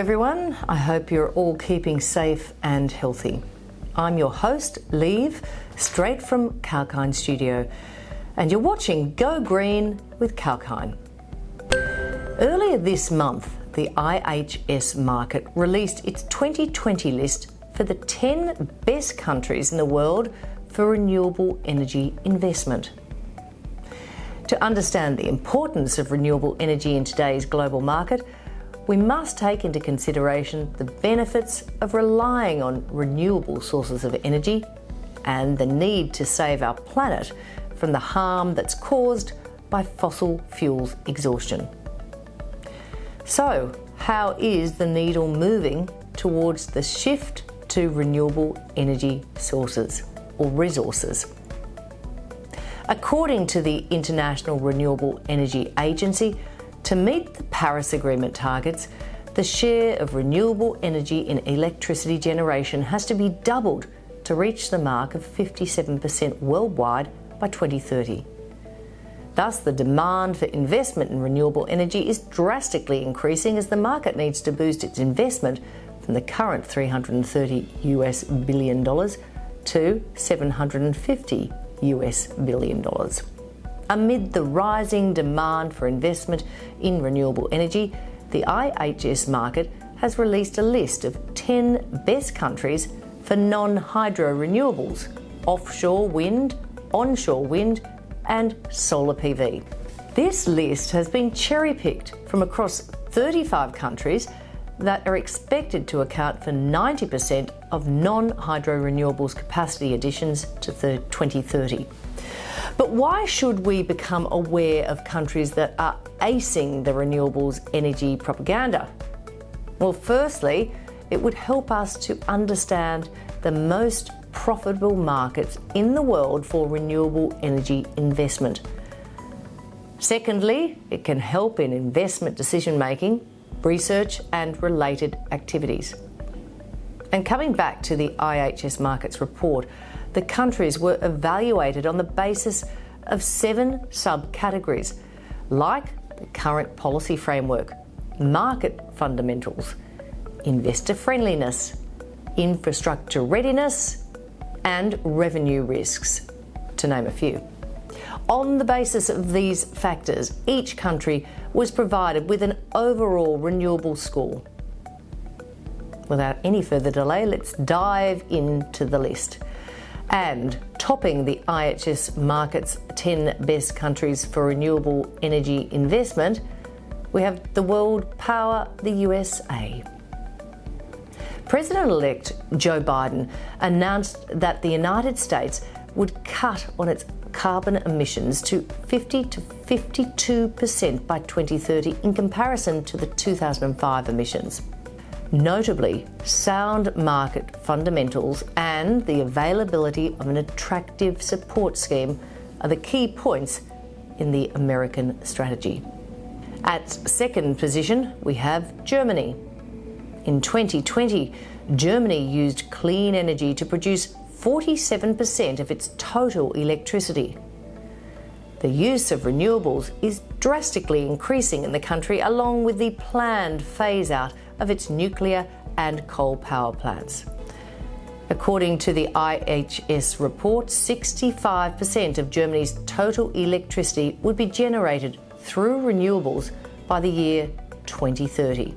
everyone. I hope you're all keeping safe and healthy. I'm your host, Liv, straight from Kalkine Studio, and you're watching Go Green with Kalkine. Earlier this month, the IHS Market released its 2020 list for the 10 best countries in the world for renewable energy investment. To understand the importance of renewable energy in today's global market, we must take into consideration the benefits of relying on renewable sources of energy and the need to save our planet from the harm that's caused by fossil fuels exhaustion. So, how is the needle moving towards the shift to renewable energy sources or resources? According to the International Renewable Energy Agency, to meet the Paris Agreement targets, the share of renewable energy in electricity generation has to be doubled to reach the mark of 57% worldwide by 2030. Thus, the demand for investment in renewable energy is drastically increasing as the market needs to boost its investment from the current $330 billion to $750 billion. Amid the rising demand for investment in renewable energy, the IHS Market has released a list of 10 best countries for non-hydro renewables, offshore wind, onshore wind, and solar PV. This list has been cherry-picked from across 35 countries that are expected to account for 90% of non-hydro renewables capacity additions to 2030. But why should we become aware of countries that are acing the renewables energy propaganda? Well, firstly, it would help us to understand the most profitable markets in the world for renewable energy investment. Secondly, it can help in investment decision-making, research and related activities. And coming back to the IHS Market's report, the countries were evaluated on the basis of 7 subcategories, like the current policy framework, market fundamentals, investor friendliness, infrastructure readiness, and revenue risks, to name a few. On the basis of these factors, each country was provided with an overall renewable score. Without any further delay, let's dive into the list. And topping the IHS Market's 10 best countries for renewable energy investment, we have the world power, the USA. President-elect Joe Biden announced that the United States would cut on its carbon emissions to 50 to 52% by 2030 in comparison to the 2005 emissions. Notably, sound market fundamentals and the availability of an attractive support scheme are the key points in the American strategy. At second position, we have Germany. In 2020, Germany used clean energy to produce 47% of its total electricity. The use of renewables is drastically increasing in the country, along with the planned phase-out of its nuclear and coal power plants. According to the IHS report, 65% of Germany's total electricity would be generated through renewables by the year 2030.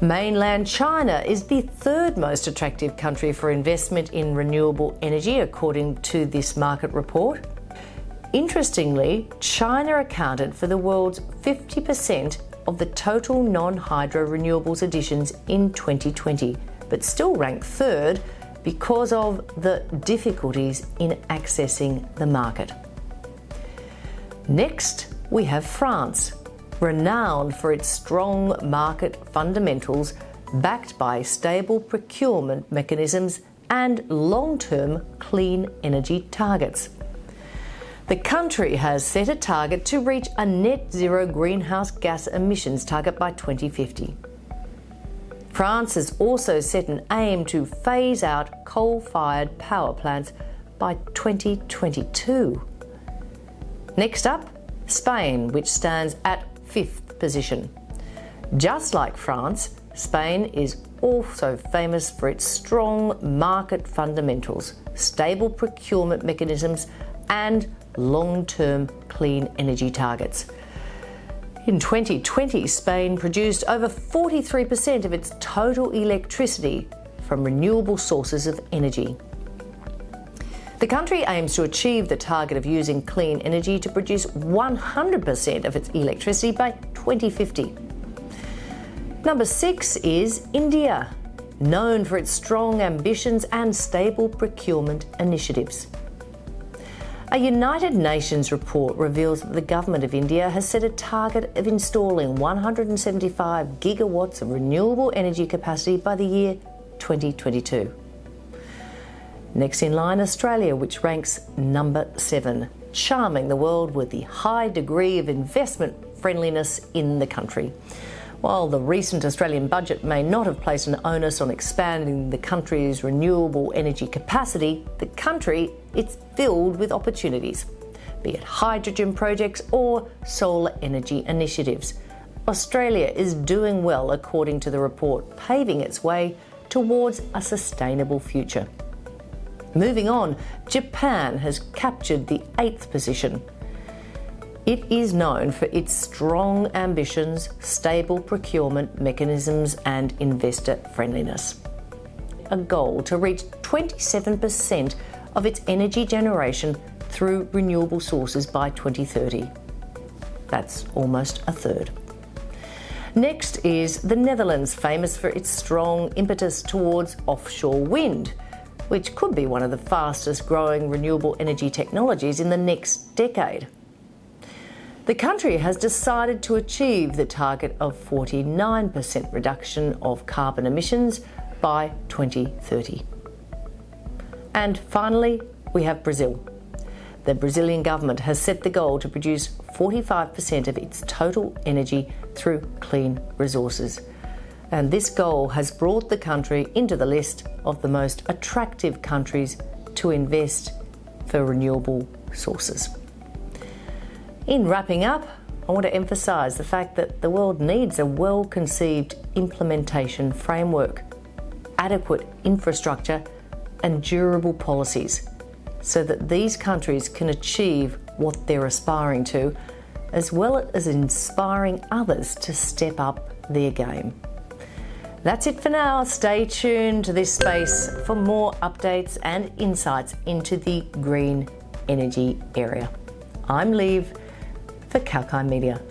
Mainland China is the third most attractive country for investment in renewable energy, according to this market report. Interestingly, China accounted for the world's 50% of the total non-hydro renewables additions in 2020, but still ranked third because of the difficulties in accessing the market. Next, we have France, renowned for its strong market fundamentals backed by stable procurement mechanisms and long-term clean energy targets. The country has set a target to reach a net zero greenhouse gas emissions target by 2050. France has also set an aim to phase out coal-fired power plants by 2022. Next up, Spain, which stands at 5th position. Just like France, Spain is also famous for its strong market fundamentals, stable procurement mechanisms, and long-term clean energy targets. In 2020, Spain produced over 43% of its total electricity from renewable sources of energy. The country aims to achieve the target of using clean energy to produce 100% of its electricity by 2050. Number 6 is India, known for its strong ambitions and stable procurement initiatives. A United Nations report reveals that the government of India has set a target of installing 175 gigawatts of renewable energy capacity by the year 2022. Next in line, Australia, which ranks number 7, charming the world with the high degree of investment friendliness in the country. While the recent Australian budget may not have placed an onus on expanding the country's renewable energy capacity, the country is filled with opportunities, be it hydrogen projects or solar energy initiatives. Australia is doing well, according to the report, paving its way towards a sustainable future. Moving on, Japan has captured the 8th position. It is known for its strong ambitions, stable procurement mechanisms, and investor friendliness. A goal to reach 27% of its energy generation through renewable sources by 2030. That's almost a third. Next is the Netherlands, famous for its strong impetus towards offshore wind, which could be one of the fastest growing renewable energy technologies in the next decade. The country has decided to achieve the target of 49% reduction of carbon emissions by 2030. And finally, we have Brazil. The Brazilian government has set the goal to produce 45% of its total energy through clean resources. And this goal has brought the country into the list of the most attractive countries to invest for renewable sources. In wrapping up, I want to emphasise the fact that the world needs a well-conceived implementation framework, adequate infrastructure and durable policies so that these countries can achieve what they're aspiring to, as well as inspiring others to step up their game. That's it for now. Stay tuned to this space for more updates and insights into the green energy area. I'm Liv for Kalkine Media.